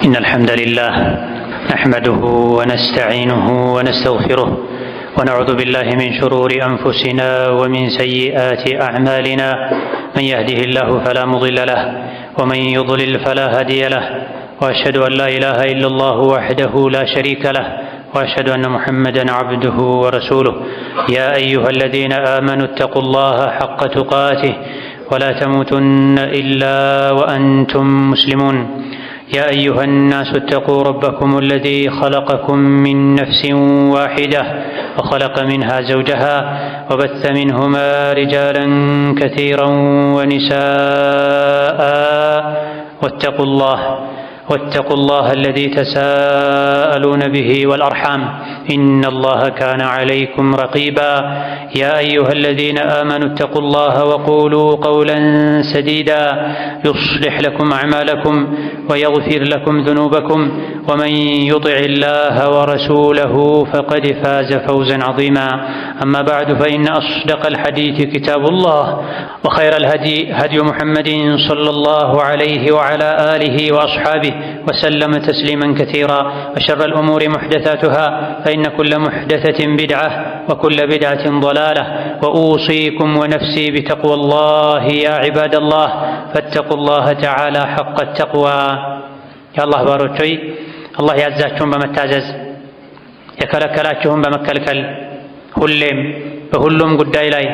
إن الحمد لله نحمده ونستعينه ونستغفره ونعوذ بالله من شرور أنفسنا ومن سيئات أعمالنا. من يهده الله فلا مضل له ومن يضلل فلا هادي له، وأشهد أن لا إله إلا الله وحده لا شريك له، وأشهد أن محمدًا عبده ورسوله. يا أيها الذين آمنوا اتقوا الله حق تقاته ولا تموتن إلا وأنتم مسلمون. يا أيها الناس اتقوا ربكم الذي خلقكم من نفس واحدة وخلق منها زوجها وبث منهما رجالا كثيرا ونساء. واتقوا الله الذي تساءلون به والأرحام إن الله كان عليكم رقيبا. يا أيها الذين آمنوا اتقوا الله وقولوا قولا سديدا يصلح لكم أعمالكم ويغفر لكم ذنوبكم، ومن يطع الله ورسوله فقد فاز فوزا عظيما. أما بعد، فإن أصدق الحديث كتاب الله، وخير الهدي هدي محمد صلى الله عليه وعلى آله وأصحابه وسلم تسليما كثيرا. وشر الأمور محدثاتها، فإن كل محدثة بدعة وكل بدعة ضلالة. وأوصيكم ونفسي بتقوى الله يا عباد الله، فاتقوا الله تعالى حق التقوى. يا الله باروتوي الله يعزاكم بمتازز يكلكلاكم بمكلكل ሁሌም በሁሉም ጉዳይ ላይ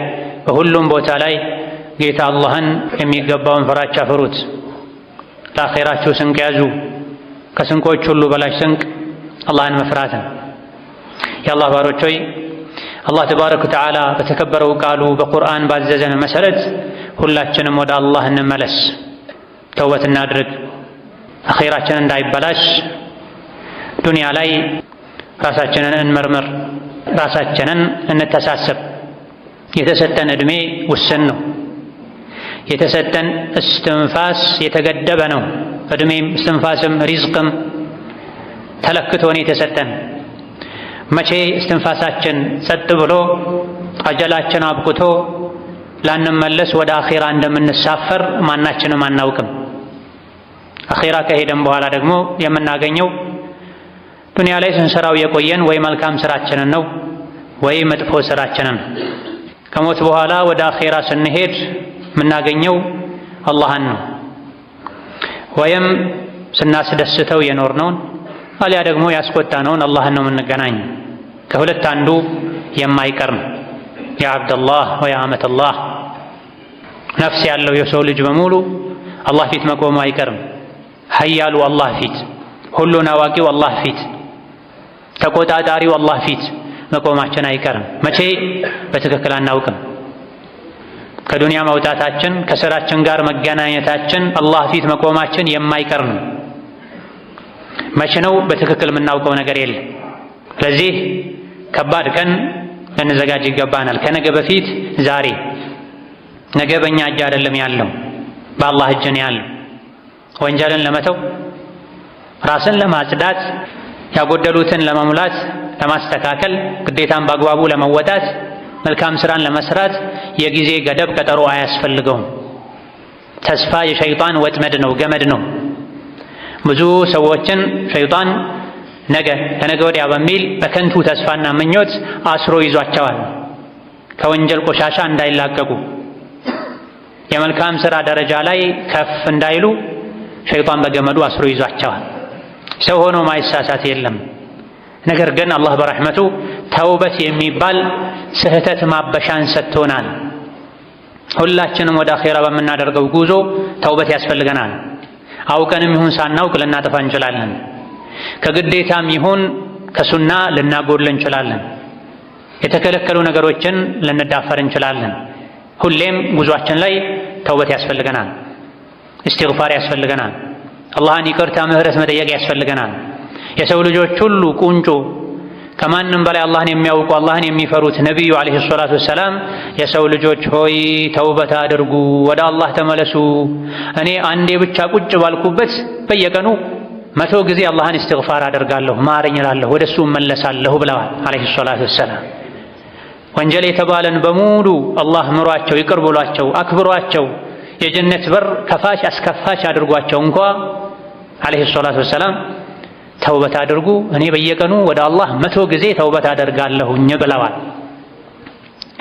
በሁሉም ቦታ ላይ ጌታ አላህን የሚገባውን ፍራቻ ፍሩት። ለአኺራችሁ ስንቅ ያዙ። ከስንቆች ሁሉ በላሽ ስንቅ አላህን መፍራት ነው። የአላህ ባሮች ሆይ አላህ ተባረከ ወተዓላ በተከበረው ቃሉ በቁርአን ባዘዘን መሰረት ሁላችንም ወደ አላህ እንመለስ፣ ተውበት እናድርግ። አኺራችን እንዳይበላሽ ዱንያ ላይ ራሳችንን እንመርምር፣ ራሳችንን እንተሳሰብ። የተሰጠን ዕድሜ ውስን ነው። የተሰጠን እስትንፋስ የተገደበ ነው። ዕድሜም እስትንፋስም ሪዝቅም ተለክቶን የተሰጠን። መቼ እስትንፋሳችን ጸጥ ብሎ አጀላችን አብቅቶ ላንመለስ ወደ አኺራ እንደምንሳፈር ማናችንም አናውቅም። አኺራ ከሄደን በኋላ ደግሞ የምናገኘው ዱንያ ላይ ስንሰራው የቆየን ወይ መልካም ስራችንን ነው ወይ መጥፎ ስራችንን። ከሞት በኋላ ወደ አኺራ ስንሄድ የምናገኘው አላህን ነው። ወይም ስናስደስተው የኖርነውን አሊያ ደግሞ ያስቆጣነውን አላህን ነው የምንገናኝ። ከሁለት አንዱ የማይቀር ነው። ያ አብደላህ ወያ አመተላህ፣ ነፍስ ያለው የሰው ልጅ በሙሉ አላህ ፊት መቆሙ አይቀርም። ሀያሉ አላህ ፊት፣ ሁሉን አዋቂው አላህ ፊት፣ ተቆጣጣሪው አላህ ፊት መቆማችን አይቀርም። መቼ በትክክል አናውቅም። ከዱንያ መውጣታችን ከስራችን ጋር መገናኘታችን አላህ ፊት መቆማችን የማይቀር ነው። መቼ ነው በትክክል የምናውቀው ነገር የለም። ለዚህ ከባድ ቀን ልንዘጋጅ ይገባናል። ከነገ በፊት ዛሬ። ነገ በእኛ እጅ አይደለም ያለው፣ በአላህ እጅ ነው ያለው። ወንጀልን ለመተው፣ ራስን ለማጽዳት፣ ያጎደሉትን ለመሙላት፣ ለማስተካከል፣ ግዴታን በአግባቡ ለመወጣት፣ መልካም ስራን ለመስራት የጊዜ ገደብ ቀጠሮ አያስፈልገውም። ተስፋ የሸይጣን ወጥመድ ነው፣ ገመድ ነው። ብዙ ሰዎችን ሸይጣን ነገ ከነገ ወዲያ በሚል በከንቱ ተስፋና ምኞት አስሮ ይዟቸዋል። ከወንጀል ቆሻሻ እንዳይላቀቁ፣ የመልካም ስራ ደረጃ ላይ ከፍ እንዳይሉ ሸይጣን በገመዱ አስሮ ይዟቸዋል። ሰው ሆኖ ማይሳሳት የለም። ነገር ግን አላህ በረሕመቱ ተውበት የሚባል ስህተት ማበሻን ሰጥቶናል። ሁላችንም ወደ አኺራ በምናደርገው ጉዞ ተውበት ያስፈልገናል። አውቀንም ይሁን ሳናውቅ ልናጠፋ እንችላለን። ከግዴታም ይሁን ከሱና ልናጎድል እንችላለን። የተከለከሉ ነገሮችን ልንዳፈር እንችላለን። ሁሌም ጉዟችን ላይ ተውበት ያስፈልገናል። እስትግፋር ያስፈልገናል። አላህን ይቅርታ ምህረት መጠየቅ ያስፈልገናል። የሰው ልጆች ሁሉ ቁንጮ ከማንም በላይ አላህን የሚያውቁ አላህን የሚፈሩት ነቢዩ ዓለይሂ ሰላቱ ወሰላም የሰው ልጆች ሆይ ተውበት አድርጉ፣ ወደ አላህ ተመለሱ፣ እኔ አንዴ ብቻ ቁጭ ባልኩበት በየቀኑ 100 ጊዜ አላህን እስትግፋር አደርጋለሁ፣ ማረኝ እላለሁ፣ ወደሱ እመለሳለሁ ብለዋል ዓለይሂ ሰላቱ ወሰላም። ወንጀል የተባለን በሙሉ አላህ ምሯቸው፣ ይቅር ብሏቸው፣ አክብሯቸው፣ የጀነት በር ከፋች አስከፋች አድርጓቸው እንኳ ዓለይሂ ሰላቱ ወሰላም ተውበት አድርጉ፣ እኔ በየቀኑ ወደ አላህ 100 ጊዜ ተውበት አደርጋለሁኝ ብለዋል።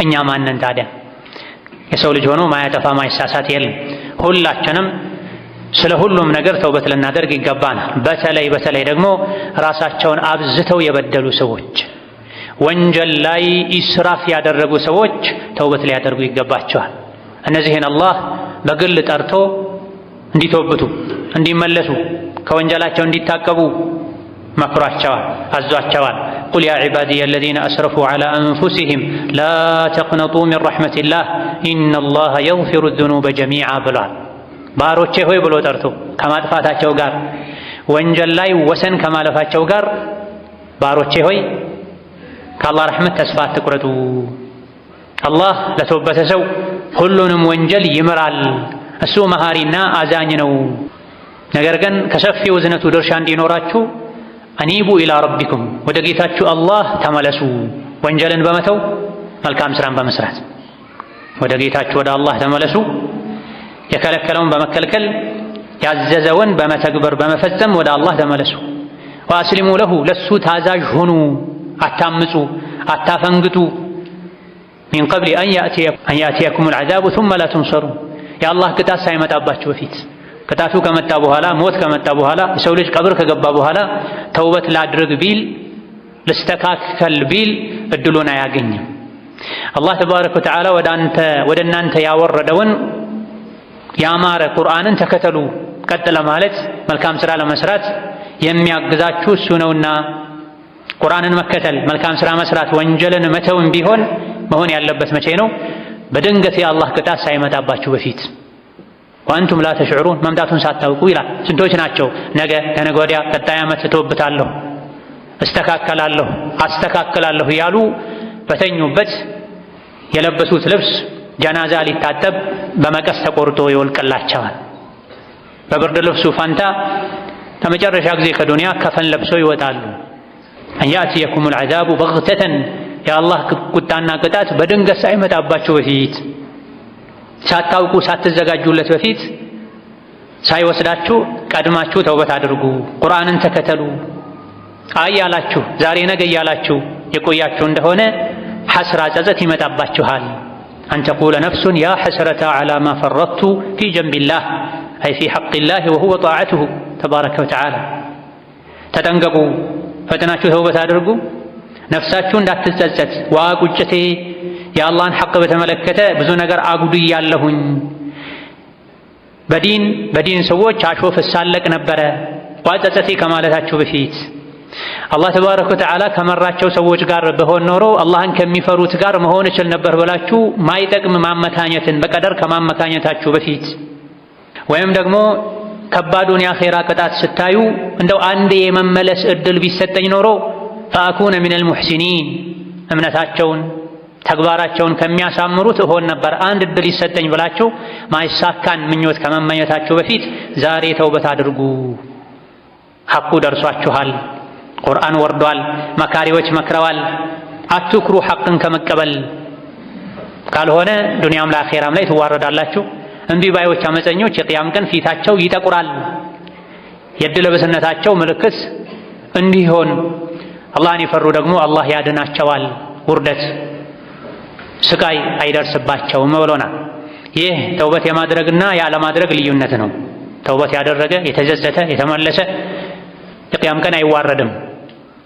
እኛ ማንን ታዲያ? የሰው ልጅ ሆኖ ማያጠፋ ማይሳሳት የለም። ሁላችንም ስለ ሁሉም ነገር ተውበት ልናደርግ ይገባናል። በተለይ ደግሞ ራሳቸውን አብዝተው የበደሉ ሰዎች፣ ወንጀል ላይ ኢስራፍ ያደረጉ ሰዎች ተውበት ሊያደርጉ ይገባቸዋል። እነዚህን አላህ በግል ጠርቶ እንዲተውበቱ፣ እንዲመለሱ፣ ከወንጀላቸው እንዲታቀቡ መክሯቸዋል፣ አዟቸዋል። ቁል ያ ዒባዲየ አለዚነ አስረፉ ዐላ አንፉሲሂም ላ ተቅነጡ ሚን ረሕመቲላህ ኢነላሃ የግፊሩ ዙኑበ ጀሚዓ ብሏል። ባሮቼ ሆይ ብሎ ጠርቶ ከማጥፋታቸው ጋር ወንጀል ላይ ወሰን ከማለፋቸው ጋር ባሮቼ ሆይ ከአላህ ረሕመት ተስፋ አትቁረጡ። አላህ ለተወበተ ሰው ሁሉንም ወንጀል ይምራል። እሱ መሃሪና አዛኝ ነው። ነገር ግን ከሰፊው እዝነቱ ድርሻ እንዲኖራችሁ አኒቡ ኢላ ረቢኩም፣ ወደ ጌታችሁ አላህ ተመለሱ። ወንጀልን በመተው መልካም ስራን በመስራት ወደ ጌታችሁ ወደ አላህ ተመለሱ። የከለከለውን በመከልከል ያዘዘውን በመተግበር በመፈጸም ወደ አላህ ተመለሱ። ወአስሊሙ ለሁ፣ ለሱ ታዛዥ ሁኑ። አታምፁ፣ አታፈንግጡ። ሚን ቀብሊ አን ያእቲየኩሙል ዐዛቡ ሱመ ላ ቱንሰሩን፣ የአላህ ቅጣት ሳይመጣባችሁ በፊት። ቅጣቱ ከመጣ በኋላ፣ ሞት ከመጣ በኋላ፣ የሰው ልጅ ቀብር ከገባ በኋላ ተውበት ላድርግ ቢል ልስተካከል ቢል እድሉን አያገኝም። አላህ ተባረከ ወተዓላ ወደ እናንተ ያወረደውን ያማረ ቁርአንን ተከተሉ ቀጥ ለማለት መልካም ሥራ ለመስራት የሚያግዛችሁ እሱ ነውና ቁርአንን መከተል፣ መልካም ሥራ መስራት፣ ወንጀልን መተውም ቢሆን መሆን ያለበት መቼ ነው? በድንገት የአላህ ቅጣት ሳይመጣባችሁ በፊት። ወአንቱም ላ ተሽዑሩን፣ መምጣቱን ሳታውቁ ይላል። ስንቶች ናቸው ነገ ከነገ ወዲያ ቀጣይ ዓመት እተውብታለሁ፣ እስተካከላለሁ፣ አስተካክላለሁ እያሉ በተኙበት የለበሱት ልብስ ጀናዛ ሊታጠብ በመቀስ ተቆርጦ ይወልቅላቸዋል። በብርድ ልብሱ ፋንታ ለመጨረሻ ጊዜ ከዱንያ ከፈን ለብሰው ይወጣሉ። አን ያእቲየኩሙል ዐዛቡ በግተተን፣ የአላህ ቁጣና ቅጣት በድንገት ሳይመጣባችሁ በፊት፣ ሳታውቁ ሳትዘጋጁለት በፊት ሳይወስዳችሁ ቀድማችሁ ተውበት አድርጉ፣ ቁርአንን ተከተሉ። አይ ያላችሁ ዛሬ ነገ እያላችሁ የቆያችሁ እንደሆነ ሐስራ ጸጸት ይመጣባችኋል። አን ተቁለ ነፍሱን ያ ሐስረተ ዐላ ማ ፈረጥቱ ፊ ጀንቢላህ አይ ፊ ሐቂላህ ወሁወ ጣዓቱሁ ተባረከ ወተዓላ። ተጠንቀቁ፣ ፈጥናችሁ ተውበት አድርጉ። ነፍሳችሁ እንዳትጸጸት፣ ዋ ቁጭቴ የአላህን ሐቅ በተመለከተ ብዙ ነገር አጉድያለሁኝ፣ በዲን ሰዎች አሾፍ እሳለቅ ነበረ፣ ዋ ጸጸቴ ከማለታችሁ በፊት አላህ ተባረከ ወተዓላ ከመራቸው ሰዎች ጋር በሆን ኖሮ አላህን ከሚፈሩት ጋር መሆን እችል ነበር ብላችሁ ማይጠቅም ማመካኘትን በቀደር ከማመካኘታችሁ በፊት፣ ወይም ደግሞ ከባዱን የአኼራ ቅጣት ስታዩ እንደው አንዴ የመመለስ እድል ቢሰጠኝ ኖሮ ፈአኩነ ሚነል ሙሕሲኒን፣ እምነታቸውን ተግባራቸውን ከሚያሳምሩት እሆን ነበር፣ አንድ እድል ይሰጠኝ ብላችሁ ማይሳካን ምኞት ከመመኘታችሁ በፊት ዛሬ ተውበት አድርጉ። ሐቁ ደርሷችኋል፣ ቁርአን ወርዷል፣ መካሪዎች መክረዋል። አትኩሩ ሐቅን ከመቀበል፣ ካልሆነ ዱንያም ለአኼራም ላይ ትዋረዳላችሁ። እምቢ ባዮች አመፀኞች የቅያም ቀን ፊታቸው ይጠቁራል። የዕድለ ቢስነታቸው ምልክት እንዲሆን አላህን የፈሩ ደግሞ አላህ ያድናቸዋል፣ ውርደት ስቃይ አይደርስባቸውም ብሎናል። ይህ ተውበት የማድረግና ያለማድረግ ልዩነት ነው። ተውበት ያደረገ የተዘዘተ የተመለሰ የቅያም ቀን አይዋረድም፣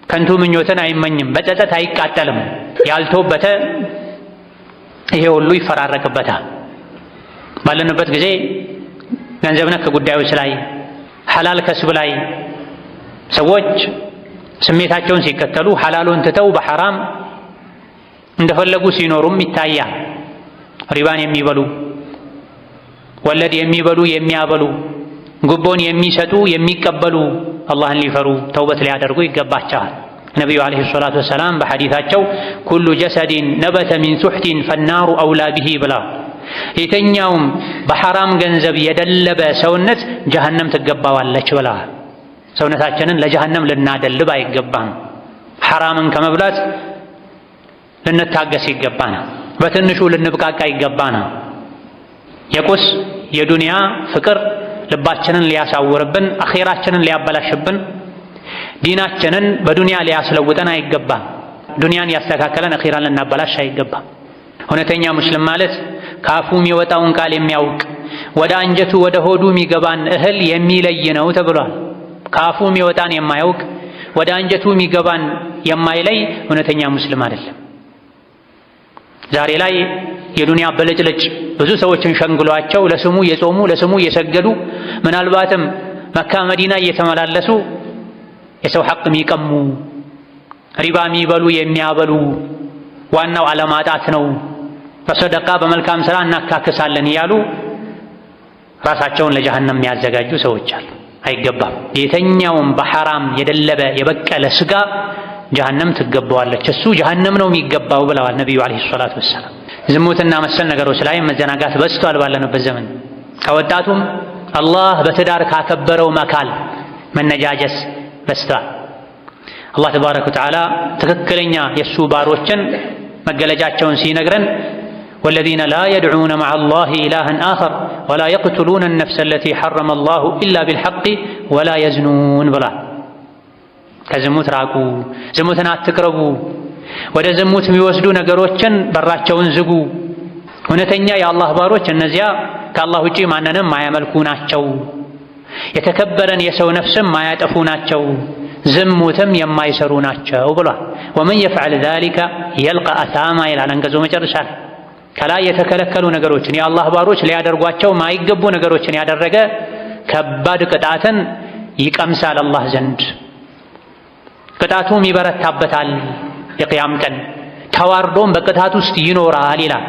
ከንቱ ምኞትን አይመኝም፣ በጸጸት አይቃጠልም። ያልተውበተ ይሄ ሁሉ ይፈራረቅበታል። ባለንበት ጊዜ ገንዘብ ነክ ጉዳዮች ላይ ሐላል ከስብ ላይ ሰዎች ስሜታቸውን ሲከተሉ ሐላሉን ትተው በሐራም እንደፈለጉ ሲኖሩም ይታያል። ሪባን የሚበሉ፣ ወለድ የሚበሉ የሚያበሉ፣ ጉቦን የሚሰጡ የሚቀበሉ አላህን ሊፈሩ ተውበት ሊያደርጉ ይገባቸዋል። ነቢዩ ዓለይሂ ሰላቱ ወሰላም በሐዲታቸው ኩሉ ጀሰዲን ነበተ ሚን ሱሕቲን ፈናሩ አውላ ቢሂ ብላ፣ የተኛውም በሐራም ገንዘብ የደለበ ሰውነት ጀሀነም ትገባዋለች ብላ። ሰውነታችንን ለጀሀነም ልናደልብ አይገባም። ሐራምን ከመብላት ልንታገስ ይገባናል። በትንሹ ልንብቃቃ ይገባናል። የቁስ የዱንያ ፍቅር ልባችንን ሊያሳውርብን፣ አኺራችንን ሊያበላሽብን፣ ዲናችንን በዱንያ ሊያስለውጠን አይገባም። ዱንያን ያስተካከለን አኺራን ልናበላሽ አይገባም። እውነተኛ ሙስሊም ማለት ካፉ የሚወጣውን ቃል የሚያውቅ ወደ አንጀቱ ወደ ሆዱ የሚገባን እህል የሚለይ ነው ተብሏል። ካፉ የሚወጣን የማያውቅ ወደ አንጀቱ የሚገባን የማይለይ እውነተኛ ሙስሊም አይደለም። ዛሬ ላይ የዱንያ በለጭለጭ ብዙ ሰዎችን ሸንግሏቸው ለስሙ የጾሙ ለስሙ የሰገዱ ምናልባትም መካ መዲና እየተመላለሱ የሰው ሐቅ የሚቀሙ ሪባ የሚበሉ የሚያበሉ ዋናው ዓለማጣት ነው፣ በሰደቃ በመልካም ሥራ እናካክሳለን እያሉ ራሳቸውን ለጀሃነም የሚያዘጋጁ ሰዎች አሉ። አይገባም። የተኛውም በሐራም የደለበ የበቀለ ስጋ ጀሃነም ትገባዋለች፣ እሱ ጀሃነም ነው የሚገባው ብለዋል ነቢዩ ዓለይሂ ሰላቱ ወሰላም። ዝሙትና መሰል ነገሮች ላይ መዘናጋት በዝቷል ባለንበት ዘመን። ከወጣቱም አላህ በትዳር ካከበረው መካል መነጃጀስ በዝቷል። አላህ ተባረከ ወተዓላ ትክክለኛ የእሱ ባሮችን መገለጫቸውን ሲነግረን ወለዚነ ላ የድዑነ መዐ አላህ ኢላሀን አኸር ወላ የቅቱሉነ ነፍሰ አለቲ ሐረመ አላሁ ኢላ ቢልሐቅ ወላ የዝኑን ብሏል። ከዝሙት ራቁ፣ ዝሙትን አትቅረቡ፣ ወደ ዝሙት የሚወስዱ ነገሮችን በራቸውን ዝጉ። እውነተኛ የአላህ ባሮች እነዚያ ከአላህ ውጪ ማንንም ማያመልኩ ናቸው፣ የተከበረን የሰው ነፍስም ማያጠፉ ናቸው፣ ዝሙትም የማይሰሩ ናቸው ብሏል። ወመን የፍዐል ዛሊከ የልቀ አሳማ ይላል አንቀጹ መጨረሻ ላይ። ከላይ የተከለከሉ ነገሮችን የአላህ ባሮች ሊያደርጓቸው ማይገቡ ነገሮችን ያደረገ ከባድ ቅጣትን ይቀምሳል አላህ ዘንድ፣ ቅጣቱም ይበረታበታል። የቅያም ቀን ተዋርዶም በቅጣት ውስጥ ይኖራል ይላል።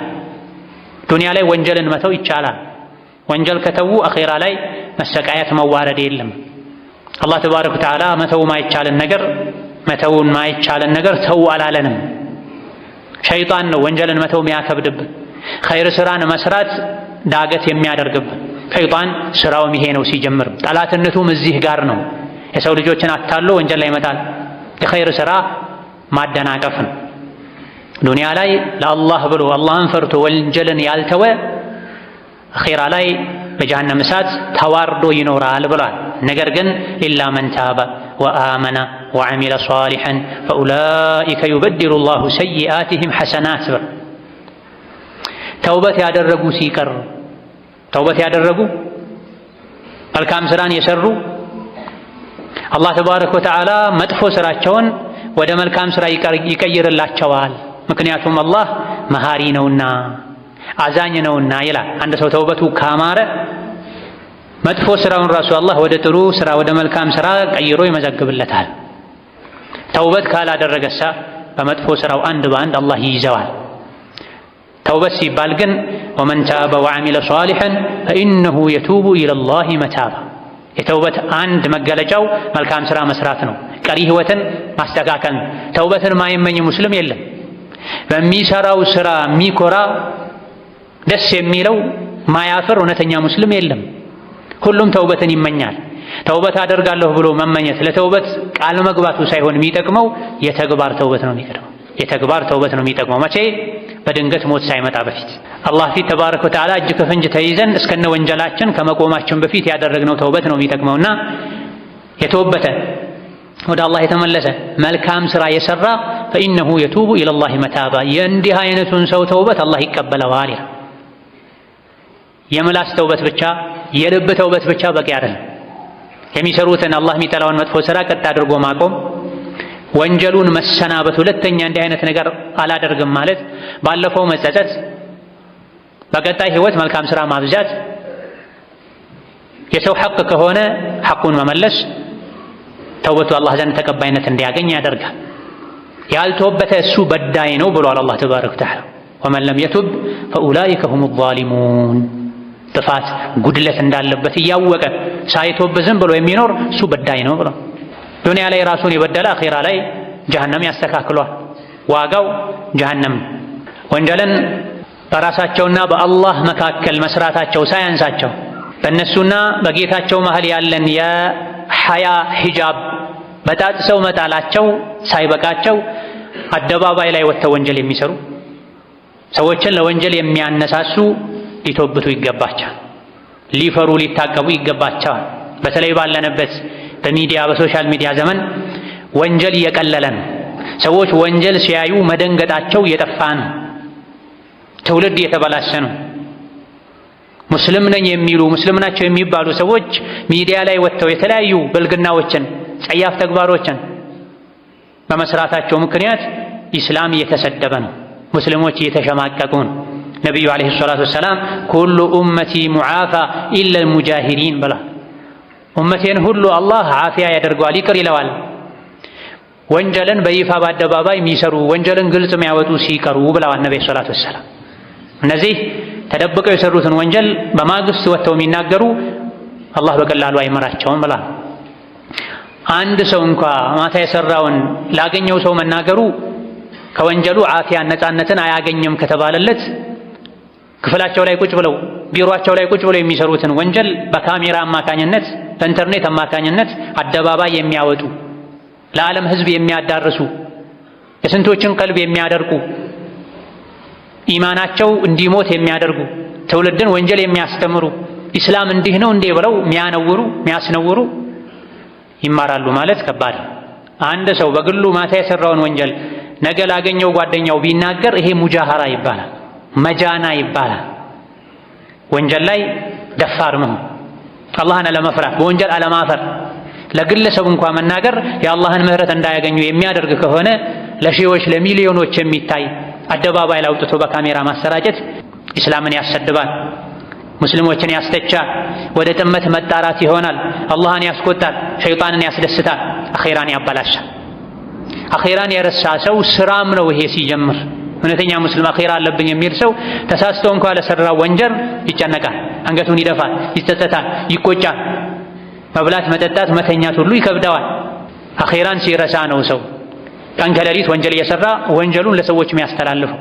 ዱንያ ላይ ወንጀልን መተው ይቻላል። ወንጀል ከተዉ አኼራ ላይ መሰቃየት መዋረድ የለም። አላህ ተባረከ ወተዓላ መተውን ማይቻልን ነገር ተው አላለንም። ሸይጣን ነው ወንጀልን መተው የሚያከብድብን፣ ኸይር ስራን መስራት ዳገት የሚያደርግብን። ሸይጣን ስራውም ይሄ ነው ሲጀምር፣ ጠላትነቱም እዚህ ጋር ነው። የሰው ልጆችን አታሎ ወንጀል ላይ ይመጣል። የኸይር ስራ ማደናቀፍ ነው። ዱንያ ላይ ለአላህ ብሎ አላህን ፈርቶ ወንጀልን ያልተወ አኺራ ላይ በጀሃነም እሳት ተዋርዶ ይኖራል ብሏል። ነገር ግን ኢላ መን ታበ ወአመነ ወዐሚለ ሷሊሐን ፈኡላኢከ ዩበድሉ ላሁ ሰይአቲሂም ሐሰናት ብሏል። ተውበት ያደረጉ ሲቀር ተውበት ያደረጉ መልካም ስራን የሰሩ አላህ ተባረከ ወተዓላ መጥፎ ስራቸውን ወደ መልካም ስራ ይቀይርላቸዋል። ምክንያቱም አላህ መሃሪ ነውና አዛኝ ነውና ይላል። አንድ ሰው ተውበቱ ካማረ መጥፎ ስራውን ራሱ አላህ ወደ ጥሩ ስራ ወደ መልካም ስራ ቀይሮ ይመዘግብለታል። ተውበት ካላደረገሳ በመጥፎ ስራው አንድ በአንድ አላህ ይይዘዋል። ተውበት ሲባል ግን ወመን ታበ ወዐሚለ ሷሊሐን ፈኢነሁ የቱቡ ኢለላሂ መታባ። የተውበት አንድ መገለጫው መልካም ስራ መስራት ነው፣ ቀሪ ህይወትን ማስተካከል ነው። ተውበትን ማይመኝ ሙስሊም የለም። በሚሰራው ስራ የሚኮራ ደስ የሚለው ማያፍር እውነተኛ ሙስሊም የለም። ሁሉም ተውበትን ይመኛል። ተውበት አደርጋለሁ ብሎ መመኘት ለተውበት ቃል መግባቱ ሳይሆን የሚጠቅመው የተግባር ተውበት ነው የሚቀድመው። የተግባር ተውበት ነው የሚጠቅመው። መቼ? በድንገት ሞት ሳይመጣ በፊት አላህ ፊት ተባረከ ወተዓላ እጅ ከፍንጅ ተይዘን እስከነ ወንጀላችን ከመቆማችን በፊት ያደረግነው ተውበት ነው የሚጠቅመውና የተወበተ ወደ አላህ የተመለሰ መልካም ስራ የሰራ ፈኢነሁ የቱቡ ኢለላሂ መታባ። የእንዲህ አይነቱን ሰው ተውበት አላህ ይቀበለዋል ይላል። የምላስ ተውበት ብቻ የልብ ተውበት ብቻ በቂ አይደለም። የሚሰሩትን አላህ የሚጠላውን መጥፎ ስራ ቀጥ አድርጎ ማቆም፣ ወንጀሉን መሰናበት፣ ሁለተኛ እንዲህ አይነት ነገር አላደርግም ማለት፣ ባለፈው መጸጸት፣ በቀጣይ ህይወት መልካም ስራ ማብዛት፣ የሰው ሐቅ ከሆነ ሐቁን መመለስ ተውበቱ አላህ ዘንድ ተቀባይነት እንዲያገኝ ያደርጋል። ያልተወበተ እሱ በዳይ ነው ብሏል አላህ ተባረከ ወተዓላ። ወመን ለም የቱብ ፈኡላኢከ ሁሙ ዛሊሙን። ጥፋት ጉድለት እንዳለበት እያወቀ ሳይተወብ ዝም ብሎ የሚኖር እሱ በዳይ ነው ብሏል። ዱንያ ላይ ራሱን የበደለ አኺራ ላይ ጀሃነም ያስተካክሏል። ዋጋው ጀሃነም። ወንጀልን በራሳቸውና በአላህ መካከል መስራታቸው ሳያንሳቸው በእነሱና በጌታቸው መሃል ያለን የሐያ ሂጃብ በጣጥሰው መጣላቸው ሳይበቃቸው አደባባይ ላይ ወጥተው ወንጀል የሚሰሩ ሰዎችን ለወንጀል የሚያነሳሱ ሊተውበቱ ይገባቸዋል። ሊፈሩ ሊታቀቡ ይገባቸዋል። በተለይ ባለንበት በሚዲያ በሶሻል ሚዲያ ዘመን ወንጀል እየቀለለ ነው። ሰዎች ወንጀል ሲያዩ መደንገጣቸው እየጠፋ ነው። ትውልድ እየተበላሸ ነው። ሙስሊም ነኝ የሚሉ ሙስሊም ናቸው የሚባሉ ሰዎች ሚዲያ ላይ ወጥተው የተለያዩ ብልግናዎችን፣ ጸያፍ ተግባሮችን በመስራታቸው ምክንያት ኢስላም እየተሰደበ ነው። ሙስሊሞች እየተሸማቀቁ ነው። ነቢዩ ዓለይሂ ሰላቱ ወሰላም ኩሉ ኡመቲ ሙዓፋ ኢላ አልሙጃሂሪን ብላ ኡመቴን ሁሉ አላህ ዓፊያ ያደርገዋል፣ ይቅር ይለዋል። ወንጀልን በይፋ በአደባባይ የሚሰሩ ወንጀልን ግልጽ የሚያወጡ ሲቀሩ ብለዋል ነቢዩ ሰላቱ ወሰላም። እነዚህ ተደብቀው የሰሩትን ወንጀል በማግስት ወጥተው የሚናገሩ አላህ በቀላሉ አይመራቸውም ብላ አንድ ሰው እንኳ ማታ የሰራውን ላገኘው ሰው መናገሩ ከወንጀሉ ዓፊያን ነፃነትን አያገኝም ከተባለለት ክፍላቸው ላይ ቁጭ ብለው ቢሮአቸው ላይ ቁጭ ብለው የሚሰሩትን ወንጀል በካሜራ አማካኝነት በኢንተርኔት አማካኝነት አደባባይ የሚያወጡ ለዓለም ሕዝብ የሚያዳርሱ የስንቶችን ቀልብ የሚያደርቁ ኢማናቸው እንዲሞት የሚያደርጉ ትውልድን ወንጀል የሚያስተምሩ ኢስላም እንዲህ ነው እንዴ ብለው የሚያስነውሩ ይማራሉ ማለት ከባድ። አንድ ሰው በግሉ ማታ የሰራውን ወንጀል ነገ ላገኘው ጓደኛው ቢናገር ይሄ ሙጃሃራ ይባላል፣ መጃና ይባላል። ወንጀል ላይ ደፋር መሆን፣ አላህን አለመፍራት፣ በወንጀል አለማፈር፣ ለግለሰብ እንኳ መናገር የአላህን ምህረት እንዳያገኙ የሚያደርግ ከሆነ ለሺዎች ለሚሊዮኖች የሚታይ አደባባይ ላይ አውጥቶ በካሜራ ማሰራጨት ኢስላምን ያሰድባል፣ ሙስሊሞችን ያስተቻል፣ ወደ ጥመት መጣራት ይሆናል፣ አላህን ያስቆጣል፣ ሸይጣንን ያስደስታል፣ አኼራን ያበላሻል። አኼራን የረሳ ሰው ስራም ነው ይሄ ሲጀምር። እውነተኛ ሙስሊም አኼራ አለብኝ የሚል ሰው ተሳስቶ እንኳ ለሰራው ወንጀል ይጨነቃል፣ አንገቱን ይደፋል፣ ይጸጸታል፣ ይቆጫል። መብላት፣ መጠጣት፣ መተኛት ሁሉ ይከብደዋል። አኼራን ሲረሳ ነው ሰው ቀን ከሌሊት ወንጀል እየሰራ ወንጀሉን ለሰዎች የሚያስተላልፈው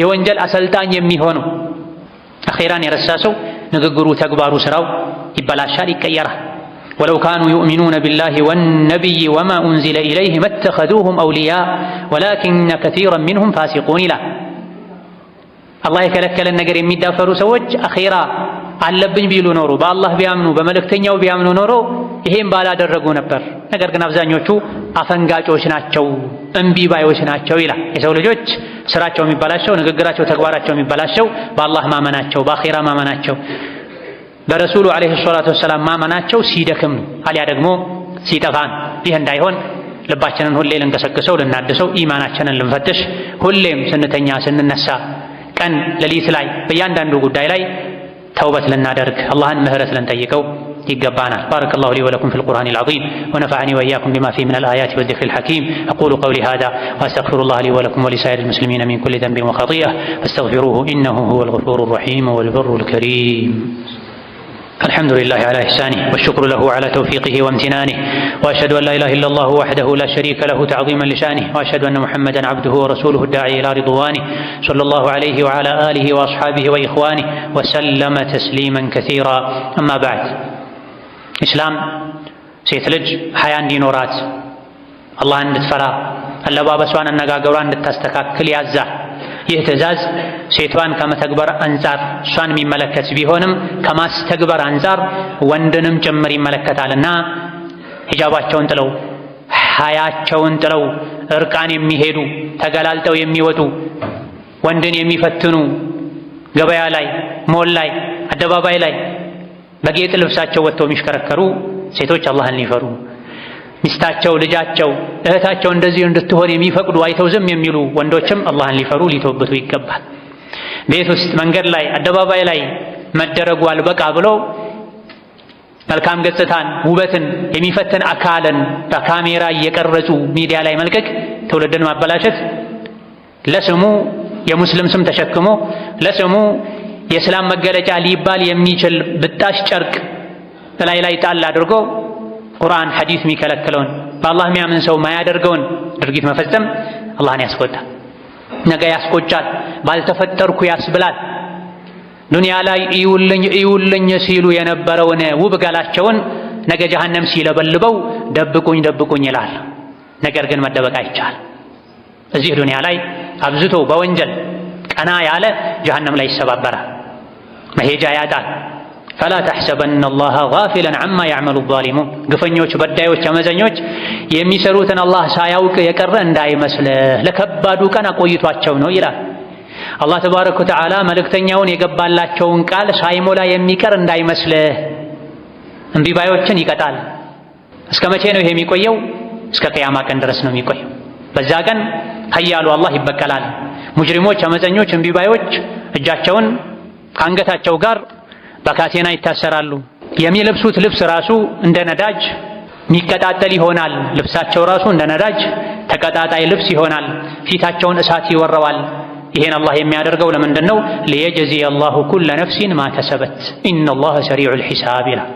የወንጀል አሰልጣኝ የሚሆነው። አኼራን የረሳ ሰው ንግግሩ፣ ተግባሩ፣ ስራው ይበላሻል፣ ይቀየራል። ወለው ካኑ ዩእሚኑነ ቢላሂ ወነቢይ ወማ ኡንዚለ ኢለይህ መተኸዙሁም አውልያ ወላኪነ ከሲረን ሚንሁም ፋሲቁን ይላል። አላህ የከለከለን ነገር የሚዳፈሩ ሰዎች አኼራ አለብኝ ቢሉ ኖሮ በአላህ ቢያምኑ በመልእክተኛው ቢያምኑ ኖሮ ይሄም ባላደረጉ ነበር። ነገር ግን አብዛኞቹ አፈንጋጮች ናቸው፣ እምቢ ባዮች ናቸው ይላል። የሰው ልጆች ስራቸው የሚበላሸው፣ ንግግራቸው፣ ተግባራቸው የሚበላሸው በአላህ ማመናቸው፣ በአኼራ ማመናቸው፣ በረሱሉ ዓለይሂ ሰላቱ ወሰላም ማመናቸው ሲደክም አሊያ ደግሞ ሲጠፋን። ይህ እንዳይሆን ልባችንን ሁሌ ልንቀሰቅሰው፣ ልናድሰው፣ ኢማናችንን ልንፈትሽ፣ ሁሌም ስንተኛ ስንነሳ፣ ቀን ሌሊት ላይ በእያንዳንዱ ጉዳይ ላይ ተውበት ልናደርግ አላህን ምህረት ልንጠይቀው ይገባናል። ባረከላሁ ሊ ወለኩም ፊል ቁርአኒል ዐዚም ወነፈዐኒ ወኢያኩም ቢማ ፊሂ ሚነል አያቲ ወዚክሪል ሐኪም አቁሉ ቀውሊ ሃዛ ወአስተግፊሩላህ ሊ ወለኩም ወሊሳኢሪል ሙስሊሚና ሚን ኩሊ ዘንቢን ወኸጢአ ፈስተግፊሩሁ ኢነሁ ሁወል ገፉሩር ረሒም ወል በሩል ከሪም። الحمد لله على إحسانه والشكر له على توفيقه وامتنانه وأشهد أن لا إله إلا الله وحده لا شريك له تعظيما لشانه وأشهد أن محمدا عبده ورسوله الداعي إلى رضوانه صلى الله عليه وعلى آله وأصحابه وإخوانه وسلم تسليما كثيرا. أما بعد، إسلام سيتلج حياة دينورات الله أن تفرى اللبابسوان النقاقوران تستكاكل يعزال. ይህ ትእዛዝ ሴቷን ከመተግበር አንጻር እሷን የሚመለከት ቢሆንም ከማስተግበር አንጻር ወንድንም ጭምር ይመለከታልና ሂጃባቸውን ጥለው ሀያቸውን ጥለው እርቃን የሚሄዱ ተገላልጠው የሚወጡ ወንድን የሚፈትኑ ገበያ ላይ፣ ሞል ላይ፣ አደባባይ ላይ በጌጥ ልብሳቸው ወጥተው የሚሽከረከሩ ሴቶች አላህን ሊፈሩ፣ ሚስታቸው፣ ልጃቸው፣ እህታቸው እንደዚህ እንድትሆን የሚፈቅዱ አይተው ዝም የሚሉ ወንዶችም አላህን ሊፈሩ ሊተወበቱ ይገባል። ቤት ውስጥ፣ መንገድ ላይ፣ አደባባይ ላይ መደረጉ አልበቃ ብሎ መልካም ገጽታን፣ ውበትን የሚፈትን አካልን በካሜራ እየቀረጹ ሚዲያ ላይ መልቀቅ ትውልድን ማበላሸት፣ ለስሙ የሙስሊም ስም ተሸክሞ ለስሙ የእስላም መገለጫ ሊባል የሚችል ብጣሽ ጨርቅ ላይ ጣል አድርጎ ቁርአን ሐዲስ የሚከለክለውን በአላህ የሚያምን ሰው ማያደርገውን ድርጊት መፈጸም አላህን ያስቆጣል፣ ነገ ያስቆጫል፣ ባልተፈጠርኩ ያስብላል። ዱንያ ላይ እዩልኝ ሲሉ የነበረውን ውብ ገላቸውን ነገ ጀሀነም ሲለበልበው ደብቁኝ ደብቁኝ ይላል። ነገር ግን መደበቅ አይቻል። እዚህ ዱንያ ላይ አብዝቶ በወንጀል ቀና ያለ ጀሀነም ላይ ይሰባበራል፣ መሄጃ ያጣል፣ ፈላ ተሕሰበነ አላህ ጋፊለን ዐማ ያዕመሉ ዛሊሙን ግፈኞች፣ በዳዮች፣ አመፀኞች የሚሰሩትን አላህ ሳያውቅ የቀረ እንዳይመስልህ ለከባዱ ቀን አቆይቷቸው ነው ይላል። አላህ ተባረከ ወተዓላ መልእክተኛውን የገባላቸውን ቃል ሳይሞላ የሚቀር እንዳይመስልህ። እምቢባዮችን ይቀጣል። እስከ መቼ ነው ይሄ የሚቆየው? እስከ ቅያማ ቀን ድረስ ነው የሚቆየው። በዛ ቀን ኃያሉ አላህ ይበቀላል። ሙጅሪሞች፣ አመፀኞች፣ እምቢባዮች እጃቸውን ከአንገታቸው ጋር በካቴና ይታሰራሉ። የሚለብሱት ልብስ ራሱ እንደ ነዳጅ የሚቀጣጠል ይሆናል። ልብሳቸው ራሱ እንደ ነዳጅ ተቀጣጣይ ልብስ ይሆናል። ፊታቸውን እሳት ይወረዋል። ይሄን አላህ የሚያደርገው ለምንድን ነው? ሊየጅዚየ አላሁ ኩለ ነፍሲን ማ ከሰበት ኢነላህ ሰሪዑል ሒሳብ ይላል።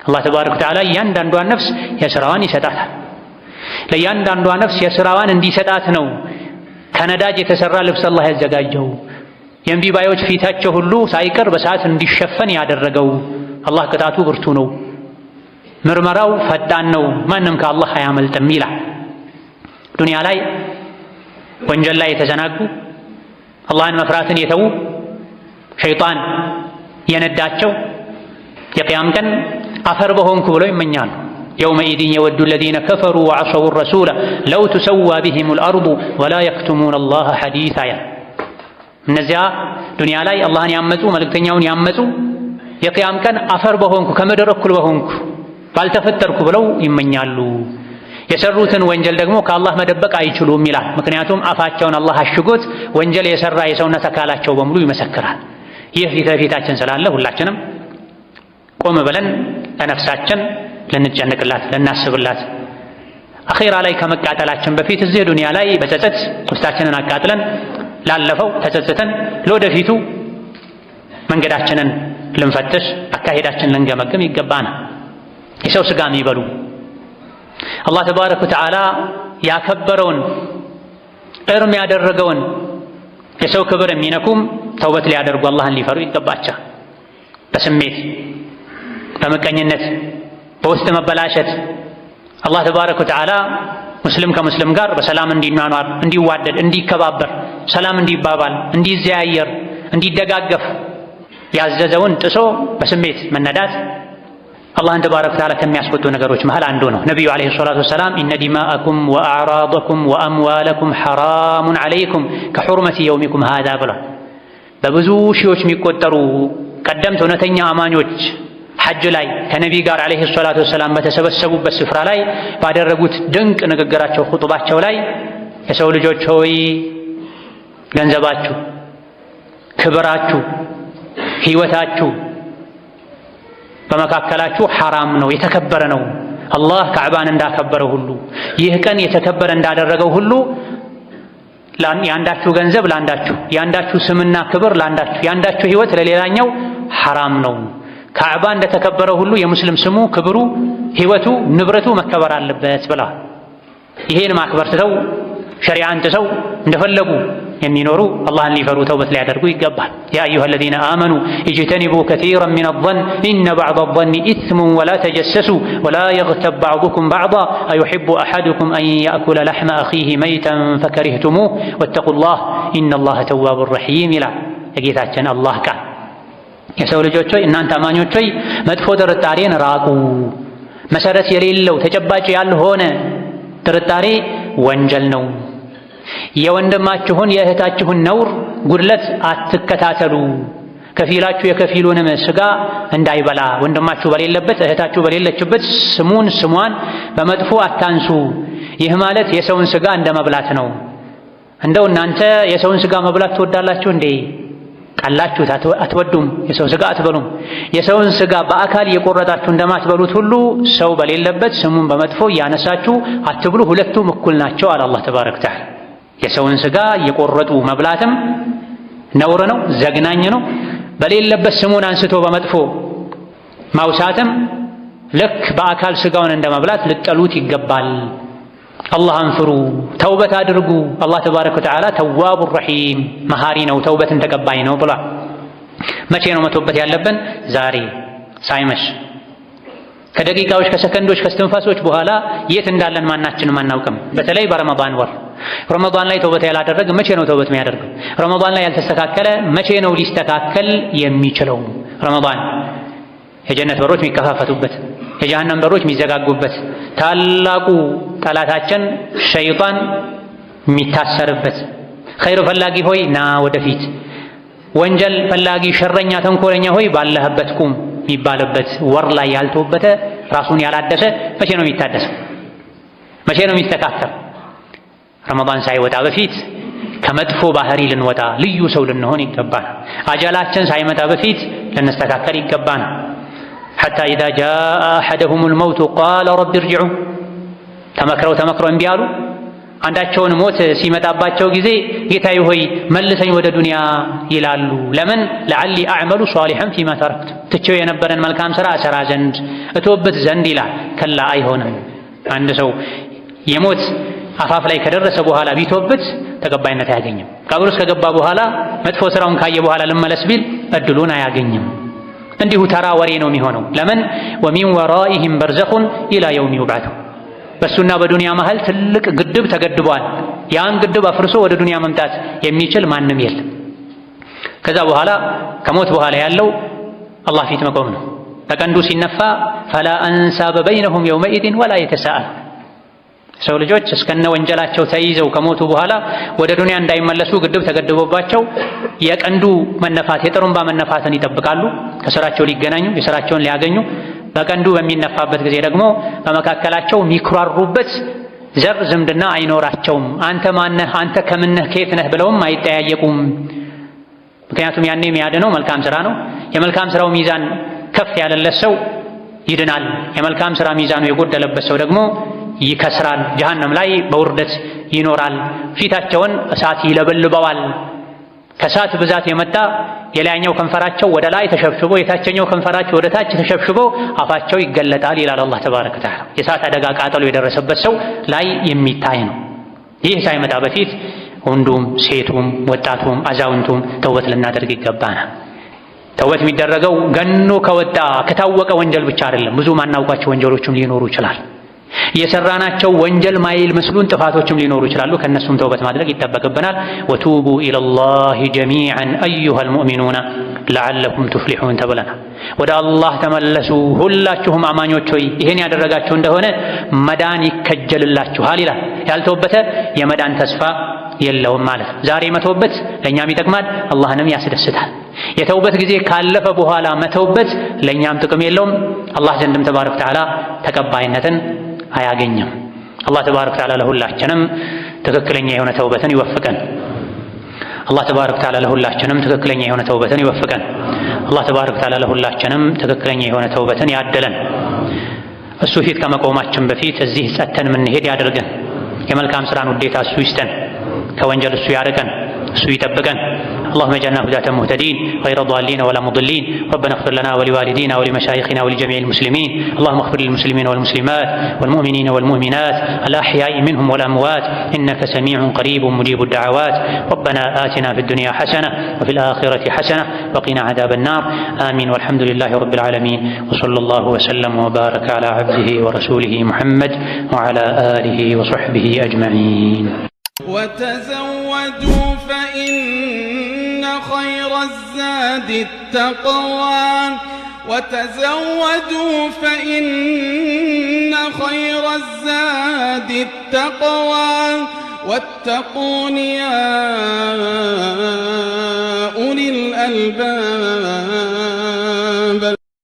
አላህ ተባረከ ወተዓላ እያንዳንዷን ነፍስ የሥራዋን ይሰጣታል። ለእያንዳንዷ ነፍስ የሥራዋን እንዲሰጣት ነው ከነዳጅ የተሠራ ልብስ አላህ ያዘጋጀው። የእምቢባዮች ፊታቸው ሁሉ ሳይቀር በሰዓት እንዲሸፈን ያደረገው አላህ ቅጣቱ ብርቱ ነው፣ ምርመራው ፈጣን ነው፣ ማንም ከአላህ አያመልጥም ይላል። ዱንያ ላይ ወንጀል ላይ የተዘናጉ አላህን መፍራትን የተዉ ሸይጣን የነዳቸው የቅያም ቀን አፈር በሆንኩ ብለው ይመኛሉ። የውመኢዝን የወዱ አለዚነ ከፈሩ ወዐሰው ረሱለ ለው ቱሰዋ ቢሂሙል አርዱ ወላ የክቱሙነ አላህ ሐዲሳ። እነዚያ ዱንያ ላይ አላህን ያመፁ መልእክተኛውን ያመፁ የቅያም ቀን አፈር በሆንኩ ከምድር እኩል በሆንኩ ባልተፈጠርኩ ብለው ይመኛሉ። የሰሩትን ወንጀል ደግሞ ከአላህ መደበቅ አይችሉም ይላል። ምክንያቱም አፋቸውን አላህ አሽጎት ወንጀል የሰራ የሰውነት አካላቸው በሙሉ ይመሰክራል። ይህ ፊት ለፊታችን ስላለ ሁላችንም ቆም ብለን ለነፍሳችን ልንጨነቅላት፣ ልናስብላት አኺራ ላይ ከመቃጠላችን በፊት እዚህ ዱንያ ላይ በጸጸት ውስጣችንን አቃጥለን ላለፈው ተጸጽተን ለወደፊቱ መንገዳችንን ልንፈትሽ፣ አካሄዳችንን ልንገመግም ይገባናል። የሰው ስጋ የሚበሉ አላህ ተባረከ ወተዓላ ያከበረውን እርም ያደረገውን የሰው ክብር የሚነኩም ተውበት ሊያደርጉ አላህን ሊፈሩ ይገባቸዋል። በስሜት በምቀኝነት በውስጥ መበላሸት አላህ ተባረከ ወተዓላ ሙስሊም ከሙስሊም ጋር በሰላም እንዲኗኗር፣ እንዲዋደድ፣ እንዲከባበር፣ ሰላም እንዲባባል፣ እንዲዘያየር፣ እንዲደጋገፍ ያዘዘውን ጥሶ በስሜት መነዳት አላህን ተባረከ ወተዓላ ከሚያስቆጡ ነገሮች መሃል አንዱ ነው። ነቢዩ ዓለይሂ ሰላቱ ወሰላም ኢነ ዲማአኩም ወአዕራደኩም ወአምዋለኩም ሐራሙን ዓለይኩም ከሑርመቲ የውሚኩም ሃዛ ብሏል። በብዙ ሺዎች የሚቆጠሩ ቀደምት እውነተኛ አማኞች ሐጅ ላይ ከነቢይ ጋር ዓለይሂ ሰላቱ ወሰላም በተሰበሰቡበት ስፍራ ላይ ባደረጉት ድንቅ ንግግራቸው ኹጥባቸው ላይ የሰው ልጆች ሆይ ገንዘባችሁ፣ ክብራችሁ፣ ሕይወታችሁ በመካከላችሁ ሐራም ነው፣ የተከበረ ነው። አላህ ካዕባን እንዳከበረው ሁሉ ይህ ቀን የተከበረ እንዳደረገው ሁሉ የአንዳችሁ ገንዘብ ለአንዳችሁ፣ የአንዳችሁ ስምና ክብር ለአንዳችሁ፣ የአንዳችሁ ሕይወት ለሌላኛው ሐራም ነው። ካዕባ እንደተከበረ ሁሉ የሙስሊም ስሙ፣ ክብሩ፣ ሕይወቱ፣ ንብረቱ መከበር አለበት ብላ ይሄን ማክበር ትተው ሸሪዓን ጥሰው እንደፈለጉ የሚኖሩ አላህን ሊፈሩ ተውበት ሊያደርጉ ይገባል። ያ አዩሃ አለዚነ አመኑ ኢጅተኒቡ ከሲረን ሚነ ظን ኢነ በዕደ ظን ኢስሙን ወላ ተጀሰሱ ወላ የግተብ በዕዱኩም በዕዳ አዩሒቡ አሐዱኩም አን ያእኩለ ለሕመ አኺህ መይተን ፈከሪህቱሙህ ወተቁላህ ኢነላህ ተዋቡን ረሒም ይላል የጌታችን አላህ ቃል። የሰው ልጆች ሆይ እናንተ አማኞች ሆይ መጥፎ ጥርጣሬን ራቁ። መሰረት የሌለው ተጨባጭ ያልሆነ ጥርጣሬ ወንጀል ነው። የወንድማችሁን የእህታችሁን ነውር ጉድለት አትከታተሉ። ከፊላችሁ የከፊሉንም ስጋ እንዳይበላ፣ ወንድማችሁ በሌለበት እህታችሁ በሌለችበት ስሟን በመጥፎ አታንሱ። ይህ ማለት የሰውን ስጋ እንደ መብላት ነው። እንደው እናንተ የሰውን ስጋ መብላት ትወዳላችሁ እንዴ? ቀላችሁ አትወዱም። የሰው ስጋ አትበሉም። የሰውን ስጋ በአካል የቆረጣችሁ እንደማትበሉት ሁሉ ሰው በሌለበት ስሙን በመጥፎ እያነሳችሁ አትብሉ። ሁለቱም እኩል ናቸው አለ አላህ ተባረከ ወተዓላ። የሰውን ስጋ የቆረጡ መብላትም ነውር ነው፣ ዘግናኝ ነው። በሌለበት ስሙን አንስቶ በመጥፎ ማውሳትም ልክ በአካል ስጋውን እንደመብላት ልጠሉት ይገባል። አላህን ፍሩ፣ ተውበት አድርጉ። አላህ ተባረከ ወተዓላ ተዋቡ ረሒም መሃሪ ነው፣ ተውበትን ተቀባይ ነው ብሏል። መቼ ነው መተውበት ያለብን? ዛሬ ሳይመሽ ከደቂቃዎች ከሰከንዶች ከስትንፋሶች በኋላ የት እንዳለን ማናችንም አናውቅም። በተለይ በረመዳን ወር ረመዳን ላይ ተውበት ያላደረገ መቼ ነው ተውበት የሚያደርገው? ረመዳን ላይ ያልተስተካከለ መቼ ነው ሊስተካከል የሚችለው? ረመዳን የጀነት በሮች የሚከፋፈቱበት፣ የጀሃነም በሮች የሚዘጋጉበት፣ ታላቁ ጠላታችን ሸይጣን የሚታሰርበት፣ ኸይር ፈላጊ ሆይ ና ወደፊት፣ ወንጀል ፈላጊ ሸረኛ ተንኮለኛ ሆይ ባለህበት ቁም የሚባልበት ወር ላይ ያልተወበተ ራሱን ያላደሰ መቼ ነው የሚታደሰው? መቼ ነው የሚስተካከል? ረመዳን ሳይወጣ በፊት ከመጥፎ ባህሪ ልንወጣ ልዩ ሰው ልንሆን ይገባል። አጀላችን ሳይመጣ በፊት ልንስተካከል ይገባል። ሐታ ኢዛ ጃአ አሐደሁሙል መውቱ ቃለ ረቢ እርጅዑን ተመክረው እምቢ አሉ። አንዳቸውን ሞት ሲመጣባቸው ጊዜ ጌታዬ ሆይ መልሰኝ ወደ ዱንያ ይላሉ። ለምን? ለዐሊ አዕመሉ ሷሊሐን ፊማ ተረክቱ ትቼው የነበረን መልካም ሥራ እሰራ ዘንድ እተውበት ዘንድ ይላል። ከላ አይሆንም። አንድ ሰው የሞት አፋፍ ላይ ከደረሰ በኋላ ቢተውበት ተቀባይነት አያገኝም። ቀብር ውስጥ ከገባ በኋላ መጥፎ ሥራውን ካየ በኋላ ልመለስ ቢል እድሉን አያገኝም። እንዲሁ ተራ ወሬ ነው የሚሆነው። ለምን? ወሚን ወራኢሂም በርዘኹን ኢላ የውም ዩብዐቱን በሱና በዱንያ መሃል ትልቅ ግድብ ተገድቧል። ያን ግድብ አፍርሶ ወደ ዱንያ መምጣት የሚችል ማንም የለም። ከዛ በኋላ ከሞት በኋላ ያለው አላህ ፊት መቆም ነው። በቀንዱ ሲነፋ ፈላ አንሳበ በይነሁም የውመኢዝን ወላ የተሳአል ሰው ልጆች እስከነ ወንጀላቸው ተይዘው ከሞቱ በኋላ ወደ ዱንያ እንዳይመለሱ ግድብ ተገድቦባቸው የቀንዱ መነፋት የጥሩምባ መነፋትን ይጠብቃሉ። ከስራቸው ሊገናኙ የስራቸውን ሊያገኙ በቀንዱ በሚነፋበት ጊዜ ደግሞ በመካከላቸው የሚኩራሩበት ዘር ዝምድና አይኖራቸውም። አንተ ማነህ፣ አንተ ከምነህ፣ ከየት ነህ ብለውም አይጠያየቁም። ምክንያቱም ያኔ የሚያድነው መልካም ሥራ ነው። የመልካም ሥራው ሚዛን ከፍ ያለለት ሰው ይድናል። የመልካም ሥራ ሚዛኑ የጎደለበት ሰው ደግሞ ይከስራል። ጀሃነም ላይ በውርደት ይኖራል። ፊታቸውን እሳት ይለበልበዋል። ከእሳት ብዛት የመጣ የላይኛው ከንፈራቸው ወደ ላይ ተሸብሽቦ የታችኛው ከንፈራቸው ወደ ታች ተሸብሽቦ አፋቸው ይገለጣል ይላል አላህ ተባረከ ወተዓላ። የእሳት አደጋ ቃጠሎ የደረሰበት ሰው ላይ የሚታይ ነው። ይህ ሳይመጣ በፊት ወንዱም ሴቱም ወጣቱም አዛውንቱም ተውበት ልናደርግ ይገባናል። ተውበት የሚደረገው ገኖ ከወጣ ከታወቀ ወንጀል ብቻ አይደለም። ብዙ ማናውቃቸው ወንጀሎችም ሊኖሩ ይችላል። የሰራናቸው ወንጀል ማይል መስሉን ጥፋቶችም ሊኖሩ ይችላሉ። ከነሱም ተውበት ማድረግ ይጠበቅብናል። ወቱቡ ኢለላሂ ጀሚዐን አዩሀል ሙእሚኑና ለዐለኩም ቱፍሊሑን ተብለናል። ወደ አላህ ተመለሱ ሁላችሁም አማኞች ሆይ ይሄን ያደረጋችሁ እንደሆነ መዳን ይከጀልላችኋል ይላል። ያልተውበተ የመዳን ተስፋ የለውም ማለት ነው። ዛሬ መተውበት ለእኛም ይጠቅማል፣ አላህንም ያስደስታል። የተውበት ጊዜ ካለፈ በኋላ መተውበት ለእኛም ጥቅም የለውም፣ አላህ ዘንድም ተባረከ ወተዓላ ተቀባይነትን አያገኝም። አላህ ተባረከ ወተዓላ ለሁላችንም ትክክለኛ የሆነ ተውበትን ይወፍቀን። አላህ ተባረከ ወተዓላ ለሁላችንም ትክክለኛ የሆነ ተውበትን ይወፍቀን። አላህ ተባረከ ወተዓላ ለሁላችንም ትክክለኛ የሆነ ተውበትን ያደለን። እሱ ፊት ከመቆማችን በፊት እዚህ ጸተን ምንሄድ ያድርገን። የመልካም ሥራን ውዴታ እሱ ይስጠን። ከወንጀል እሱ ያርቀን፣ እሱ ይጠብቀን። اللهم اجعلنا هداة مهتدين غير ضالين ولا مضلين. ربنا اغفر لنا ولوالدينا ولمشايخنا ولجميع المسلمين. اللهم اغفر للمسلمين والمسلمات والمؤمنين والمؤمنات الأحياء منهم والأموات إنك سميع قريب مجيب الدعوات. ربنا آتنا في الدنيا حسنة وفي الآخرة حسنة وقنا عذاب النار. آمين والحمد لله رب العالمين وصلى الله وسلم وبارك على عبده ورسوله محمد وعلى آله وصحبه أجمعين. وتزودوا فإن خير الزاد التقوى وتزودوا فإن خير الزاد التقوى واتقون يا أولي الألباب.